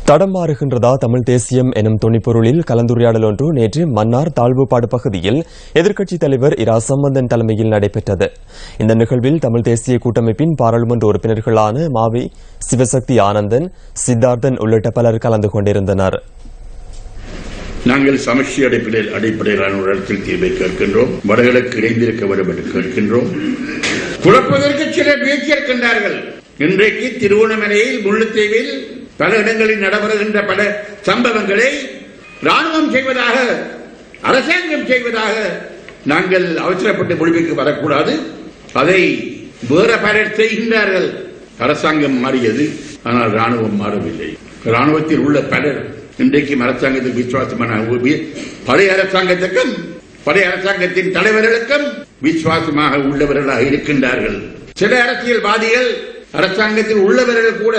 தடம் மாறுகின்றதா தமிழ் தேசியம் எனும் துணிப்பொருளில் கலந்துரையாடல் ஒன்று நேற்று மன்னார் தாழ்வுபாடு பகுதியில் எதிர்க்கட்சித் தலைவர் இரா சம்பந்தன் தலைமையில் நடைபெற்றது. இந்த நிகழ்வில் தமிழ் தேசிய கூட்டமைப்பின் பாராளுமன்ற உறுப்பினர்களான மாவி சிவசக்தி ஆனந்தன், சித்தார்த்தன் உள்ளிட்ட பலர் கலந்து கொண்டிருந்தனர். நாங்கள் சமஷ்டி அடிப்படையிலான ஒரு இடத்தில் தீர்வை கேட்கின்றோம். வடகிழக்கு இணைந்திருக்க வேண்டும் என்று கேட்கின்றோம். குழப்பதற்கு சில பேச்சு இருக்கின்றார்கள். இன்றைக்கு திருவோணமலையில், முல்லைத்தீவில் பல இடங்களில் நடைபெறுகின்ற பல சம்பவங்களை ராணுவம் செய்வதாக, அரசாங்கம் செய்வதாக நாங்கள் அவசரப்பட்டு முடிவுக்கு வரக்கூடாது. அதை வேற பலர் செய்கின்றார்கள். அரசாங்கம் மாறியது, ஆனால் ராணுவம் மாறவில்லை. ராணுவத்தில் உள்ள பலர் இன்றைக்கும் அரசாங்கத்துக்கு விசுவாசமான பழைய அரசாங்கத்துக்கும் பழைய அரசாங்கத்தின் தலைவர்களுக்கும் விசுவாசமாக உள்ளவர்களாக இருக்கின்றார்கள். சில அரசியல்வாதிகள் அரசாங்கத்தில் உள்ளவர்கள் கூட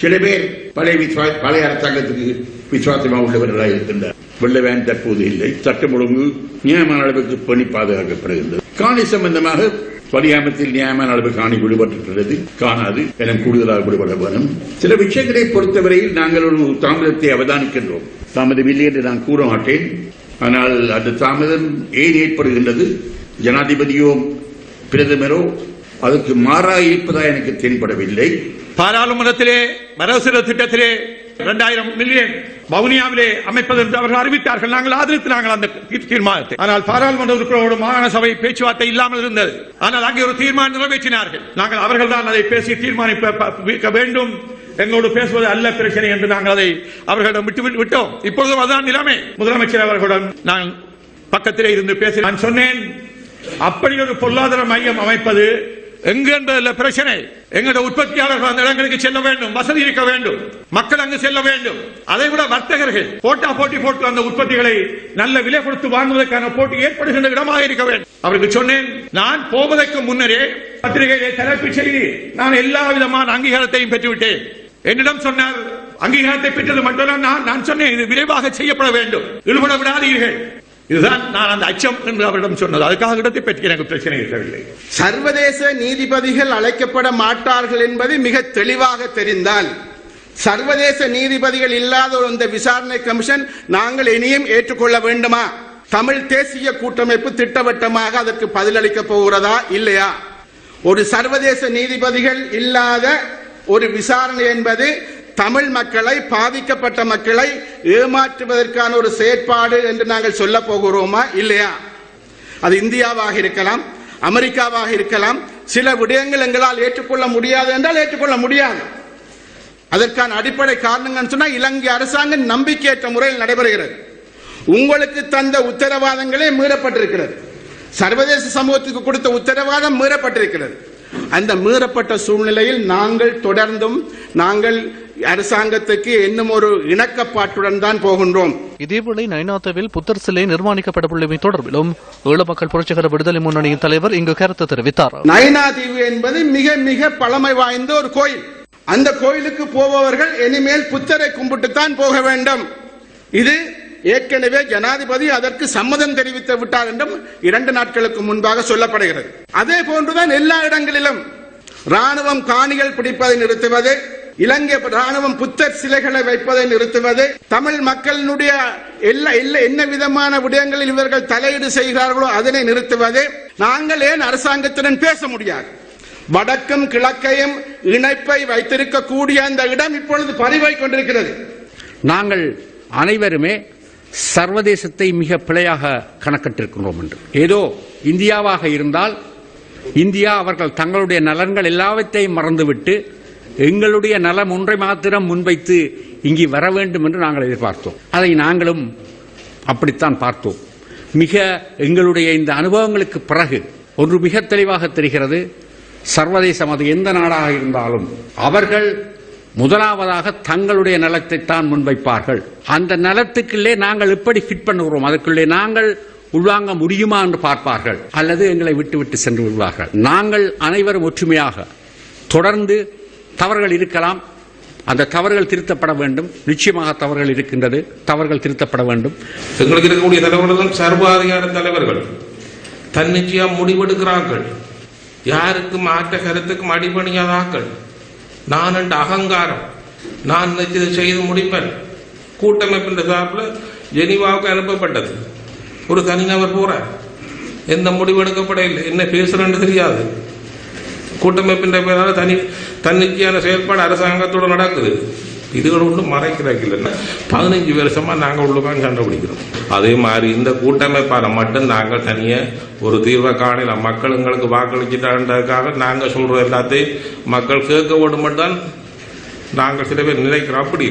சில பேர் பழைய அரசாங்கத்துக்கு விசுவாசமாக உள்ளவர்களாக இருக்கின்றனர். வெள்ளவேன் தற்போது இல்லை. சட்டம் ஒழுங்கு நியாயமான அளவுக்கு பணி பாதுகாக்கப்படுகின்றது. காணி சம்பந்தமாக பரியாமத்தில் நியாயமான அளவு காணி விடுபட்டுள்ளது, காணாது என கூடுதலாக விடுபட வேண்டும். சில விஷயங்களை பொறுத்தவரையில் நாங்கள் ஒரு தாமதத்தை அவதானிக்கின்றோம். தாமதம் இல்லை என்று நான் கூற மாட்டேன். ஆனால் அந்த தாமதம் ஏன் ஏற்படுகின்றது? ஜனாதிபதியோ பிரதமரோ அதற்கு மாறாக இருப்பதா எனக்கு தென்படவில்லை. பாராளுமன்றத்திலே வரவு திட்டத்திலே 2000 மில்லியன் வவுனியாவிலே அமைப்பது என்று அவர்கள் அறிவித்தார்கள். நாங்கள் ஆதரித்தார்கள் அந்த தீர்மானத்தை. ஆனால் பாராளுமன்ற உறுப்பினரோடு மாகாண சபை பேச்சுவார்த்தை இல்லாமல் இருந்தது. ஆனால் அங்கே ஒரு தீர்மானம் நிறைவேற்றினார்கள். நாங்கள் அவர்கள் தான் அதை பேசி தீர்மானிக்க வேண்டும், எங்களோடு பேசுவது அல்ல பிரச்சனை என்று நாங்கள் அதை அவர்களிடம் விட்டோம். இப்பொழுதும் அதுதான் நிலைமை. முதலமைச்சர் அவர்களிடம் நான் பக்கத்திலே இருந்து பேசி நான் சொன்னேன், அப்படி ஒரு பொருளாதார மையம் அமைப்பது எங்கு என்பதில் பிரச்சனை. எங்களுடைய உற்பத்தியாளர்கள் அந்த இடங்களுக்கு செல்ல வேண்டும், வசதி இருக்க வேண்டும், மக்கள் அங்கு செல்ல வேண்டும். அதை விட வர்த்தகர்கள் போட்டி போட்டு அந்த உற்பத்திகளை நல்ல விலை கொடுத்து வாங்குவதற்கான போட்டி ஏற்படுகின்ற இடமாக இருக்க வேண்டும். அவருக்கு சொன்னேன், நான் போவதற்கு முன்னரே பத்திரிகையிலே தலைப்பு செய்தி நான் எல்லா விதமான அங்கீகாரத்தையும் பெற்றுவிட்டேன். என்னிடம் சொன்னார், அங்கீகாரத்தை பெற்றது மட்டும் நான் சொன்னேன், இது விரைவாக செய்யப்பட வேண்டும், இழுபட விடாதீர்கள். இதுதான் நான் அந்த அச்சம் என்று அவரிடம் சொன்னது. அதுக்காக இடத்தை பற்றி எனக்கு பிரச்சனை இருக்கவில்லை. சர்வதேச நீதிபதிகள் அழைக்கப்பட மாட்டார்கள் என்பது மிக தெளிவாக தெரிந்தால், சர்வதேச நீதிபதிகள் இல்லாத இந்த விசாரணை கமிஷன் நாங்கள் இனியும் ஏற்றுக்கொள்ள வேண்டுமா? தமிழ் தேசிய கூட்டமைப்பு திட்டவட்டமாக அதற்கு பதிலளிக்க போகிறதா இல்லையா? ஒரு சர்வதேச நீதிபதிகள் இல்லாத ஒரு விசாரணை என்பது தமிழ் மக்களை, பாதிக்கப்பட்ட மக்களை ஏமாற்றுவதற்கான ஒரு செயற்பாடு என்று நாங்கள் சொல்ல போகிறோமா இல்லையா? அது இந்தியாவாக இருக்கலாம், அமெரிக்காவாக இருக்கலாம். சில விடயங்கள் எங்களால் ஏற்றுக்கொள்ள முடியாது என்றால் ஏற்றுக்கொள்ள முடியாது. அதற்கான அடிப்படை காரணங்கள் சொன்னால், இலங்கை அரசாங்கம் நம்பிக்கையற்ற முறையில் நடைபெறுகிறது. உங்களுக்கு தந்த உத்தரவாதங்களே மீறப்பட்டிருக்கிறது. சர்வதேச சமூகத்துக்கு கொடுத்த உத்தரவாதம் மீறப்பட்டிருக்கிறது. அந்த மீறப்பட்ட சூழ்நிலையில் நாங்கள் அரசாங்கத்துக்கு இன்னும் ஒரு இணக்கப்பாட்டுடன் தான் போகின்றோம். இதேவேளை நைனாத்தாவில் புத்தர் சிலை நிர்மாணிக்கப்படவுள்ளமை தொடர்பிலும் ஈழ மக்கள் புரட்சிகர விடுதலை முன்னணியின் தலைவர் இங்கு கருத்து தெரிவித்தார். நைனாதீவு என்பது மிக மிக பழமை வாய்ந்த ஒரு கோயில். அந்த கோயிலுக்கு போபவர்கள் இனிமேல் புத்தரை கும்பிட்டுத்தான் போக வேண்டும். இது ஏற்கனவே ஜனாதிபதி அதற்கு சம்மதம் தெரிவித்து விட்டார் என்றும் 2 நாட்களுக்கு முன்பாக சொல்லப்படுகிறது. அதே போன்றுதான் எல்லா இடங்களிலும் ராணுவம் காணிகள் பிடிப்பதை நிறுத்துவது, இலங்கை ராணுவம் புத்தர் சிலைகளை வைப்பதை நிறுத்துவது, தமிழ் மக்களினுடைய என்ன விதமான விடயங்களில் இவர்கள் தலையீடு செய்கிறார்களோ அதனை நிறுத்துவது. நாங்கள் ஏன் அரசாங்கத்துடன் பேச முடியாது? வடக்கும் கிழக்கையும் இணைப்பை வைத்திருக்கக்கூடிய அந்த இடம் இப்பொழுது பறிவாய் கொண்டிருக்கிறது. நாங்கள் அனைவருமே சர்வதேசத்தை மிக பிழையாக கணக்கிட்டிருக்கிறோம் என்று. ஏதோ இந்தியாவாக இருந்தால் இந்தியா அவர்கள் தங்களுடைய நலன்கள் எல்லாவற்றையும் மறந்துவிட்டு எங்களுடைய நலம் ஒன்றை மாத்திரம் முன்வைத்து இங்கு வர வேண்டும் என்று நாங்கள் எதிர்பார்த்தோம். அதை நாங்களும் அப்படித்தான் பார்த்தோம். எங்களுடைய இந்த அனுபவங்களுக்கு பிறகு ஒன்று மிக தெளிவாக தெரிகிறது. சர்வதேசம் அது எந்த நாடாக இருந்தாலும் அவர்கள் முதலாவதாக தங்களுடைய நலத்தை தான் முன்வைப்பார்கள். அந்த நலத்துக்குள்ளே நாங்கள் எப்படி ஃபிட் பண்ணுகிறோம், அதற்குள்ளே நாங்கள் உள்வாங்க முடியுமா என்று பார்ப்பார்கள், அல்லது எங்களை விட்டு சென்று விடுவார்கள். நாங்கள் அனைவரும் ஒற்றுமையாக தொடர்ந்து, தவறுகள் இருக்கலாம், அந்த தவறுகள் திருத்தப்பட வேண்டும். நிச்சயமாக தவறுகள் இருக்கின்றது, தவறுகள் திருத்தப்பட வேண்டும். எங்களுக்கு இருக்கக்கூடிய தலைவர்கள் சர்வாதிகார தலைவர்கள் தன்னிச்சையாக முடிவெடுக்கிறார்கள். யாருக்கும் மாற்ற கருத்துக்கும் அடிபணியாதாக்கள். நான் என்ற அகங்காரம் நான் நினைச்சதை செய்து முடிப்பேன். கூட்டமைப்பின் சார்பில் ஜெனீவாவுக்கு அனுப்பப்பட்டது. ஒரு தனிநபர் போறார், எந்த முடிவு எடுக்கப்படவில்லை, என்ன பேசுறேன்னு தெரியாது. கூட்டமைப்பின் பேரால் தன்னிச்சையான செயல்பாடு அரசாங்கத்தோடு நடக்குது. இதுகள் ஒன்றும் மறைக்கிறாங்க. 15 வருஷமா நாங்கள் உள்ளுக்கான் கண்டுபிடிக்கிறோம். அதே மாதிரி இந்த கூட்டமைப்பால மட்டும் நாங்கள் தனியே ஒரு தீர்வை காணலாம். மக்கள் எங்களுக்கு வாக்களிச்சுட்டான்றதுக்காக நாங்கள் சொல்ற எல்லாத்தையும் மக்கள் கேட்க வேண்டும் தான் நாங்கள் சில பேர் நினைக்கிறோம். அப்படி